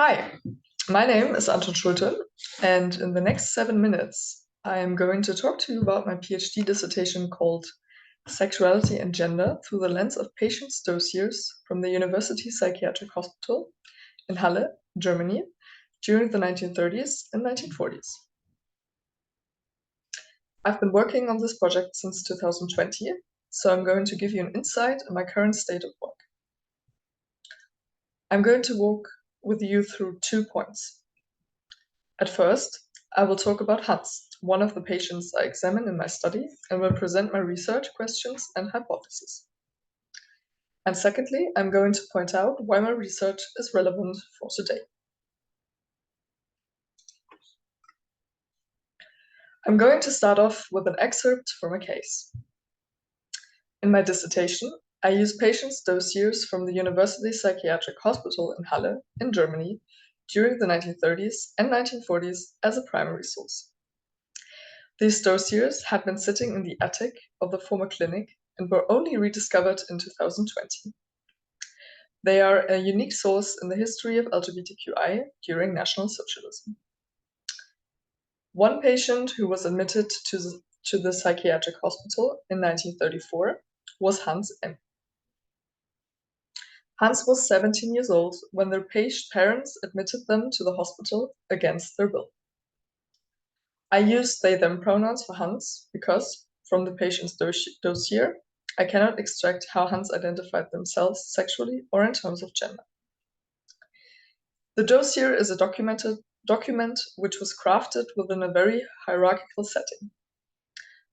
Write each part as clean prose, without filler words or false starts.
Hi, my name is Anton Schulte, and in the next 7 minutes, I am going to talk to you about my PhD dissertation called Sexuality and Gender through the lens of patients' dossiers from the University Psychiatric Hospital in Halle, Germany, during the 1930s and 1940s. I've been working on this project since 2020, so I'm going to give you an insight in my current state of work. I'm going to walk with you through 2 points. At first, I will talk about Hans, one of the patients I examined in my study, and will present my research questions and hypotheses. And secondly, I'm going to point out why my research is relevant for today. I'm going to start off with an excerpt from a case. In my dissertation, I use patients' dossiers from the University Psychiatric Hospital in Halle, in Germany, during the 1930s and 1940s as a primary source. These dossiers had been sitting in the attic of the former clinic and were only rediscovered in 2020. They are a unique source in the history of LGBTQI during National Socialism. One patient who was admitted to the psychiatric hospital in 1934 was Hans M. Hans was 17 years old when their parents admitted them to the hospital against their will. I use they/them pronouns for Hans because, from the patient's dossier, I cannot extract how Hans identified themselves sexually or in terms of gender. The dossier is a document which was crafted within a very hierarchical setting.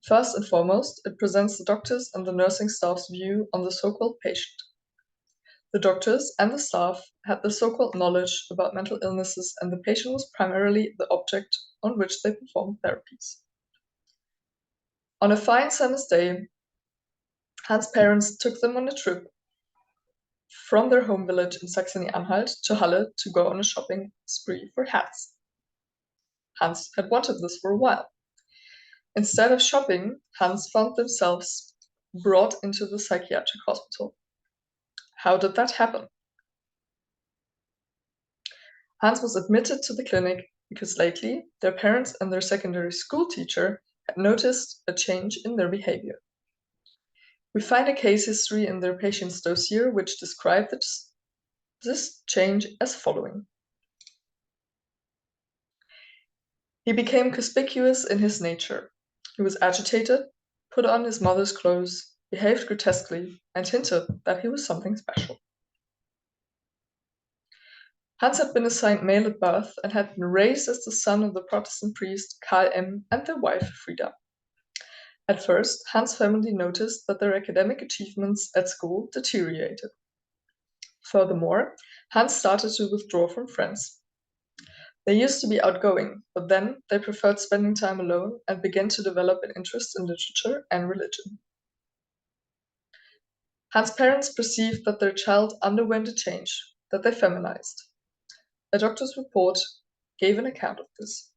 First and foremost, it presents the doctors and the nursing staff's view on the so-called patient. The doctors and the staff had the so-called knowledge about mental illnesses, and the patient was primarily the object on which they performed therapies. On a fine summer's day, Hans' parents took them on a trip from their home village in Saxony-Anhalt to Halle to go on a shopping spree for hats. Hans had wanted this for a while. Instead of shopping, Hans found themselves brought into the psychiatric hospital. How did that happen? Hans was admitted to the clinic because lately their parents and their secondary school teacher had noticed a change in their behavior. We find a case history in their patient's dossier which described this change as following. He became conspicuous in his nature. He was agitated, put on his mother's clothes, behaved grotesquely, and hinted that he was something special. Hans had been assigned male at birth and had been raised as the son of the Protestant priest Karl M. and their wife Frieda. At first, Hans' family noticed that their academic achievements at school deteriorated. Furthermore, Hans started to withdraw from friends. They used to be outgoing, but then they preferred spending time alone and began to develop an interest in literature and religion. Hans' parents perceived that their child underwent a change, that they feminized. A doctor's report gave an account of this.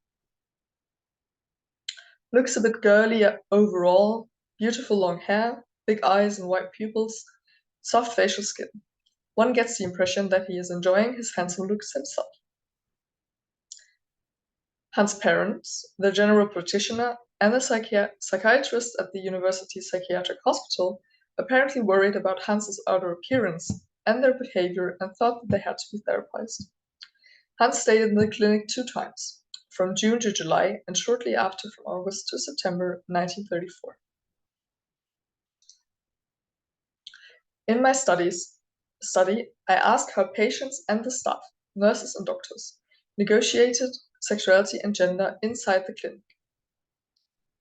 Looks a bit girly overall, beautiful long hair, big eyes and white pupils, soft facial skin. One gets the impression that he is enjoying his handsome looks himself. Hans' parents, the general practitioner, and the psychiatrist at the University Psychiatric Hospital apparently worried about Hans' outer appearance and their behavior and thought that they had to be therapized. Hans stayed in the clinic 2 times, from June to July, and shortly after from August to September 1934. In my study, I asked how patients and the staff, nurses and doctors, negotiated sexuality and gender inside the clinic.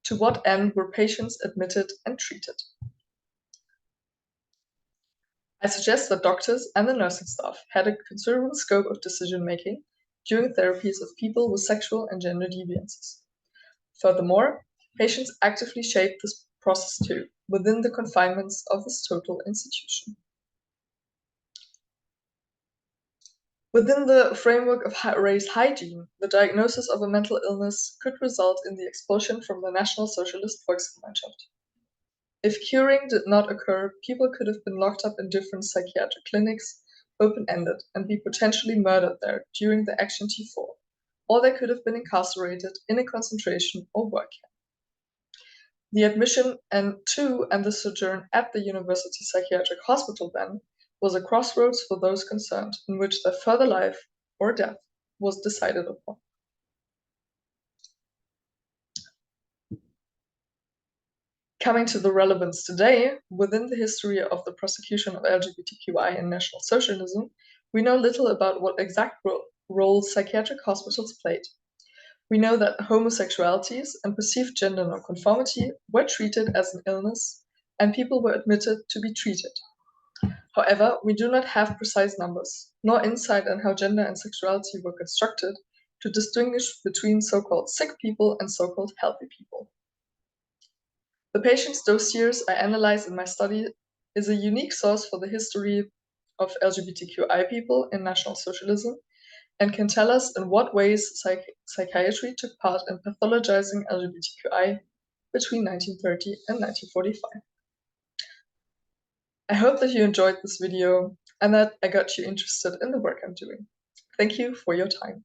To what end were patients admitted and treated? I suggest that doctors and the nursing staff had a considerable scope of decision-making during therapies of people with sexual and gender deviances. Furthermore, patients actively shaped this process too, within the confinements of this total institution. Within the framework of race hygiene, the diagnosis of a mental illness could result in the expulsion from the National Socialist Volksgemeinschaft. If curing did not occur, people could have been locked up in different psychiatric clinics open-ended and be potentially murdered there during the Action T4, or they could have been incarcerated in a concentration or work camp. The admission to and the sojourn at the University Psychiatric Hospital then was a crossroads for those concerned, in which their further life or death was decided upon. Coming to the relevance today, within the history of the prosecution of LGBTQI in National Socialism, we know little about what exact role psychiatric hospitals played. We know that homosexualities and perceived gender nonconformity were treated as an illness, and people were admitted to be treated. However, we do not have precise numbers, nor insight on how gender and sexuality were constructed to distinguish between so-called sick people and so-called healthy people. The patients' dossiers I analyzed in my study is a unique source for the history of LGBTQI people in National Socialism and can tell us in what ways psychiatry took part in pathologizing LGBTQI between 1930 and 1945. I hope that you enjoyed this video and that I got you interested in the work I'm doing. Thank you for your time.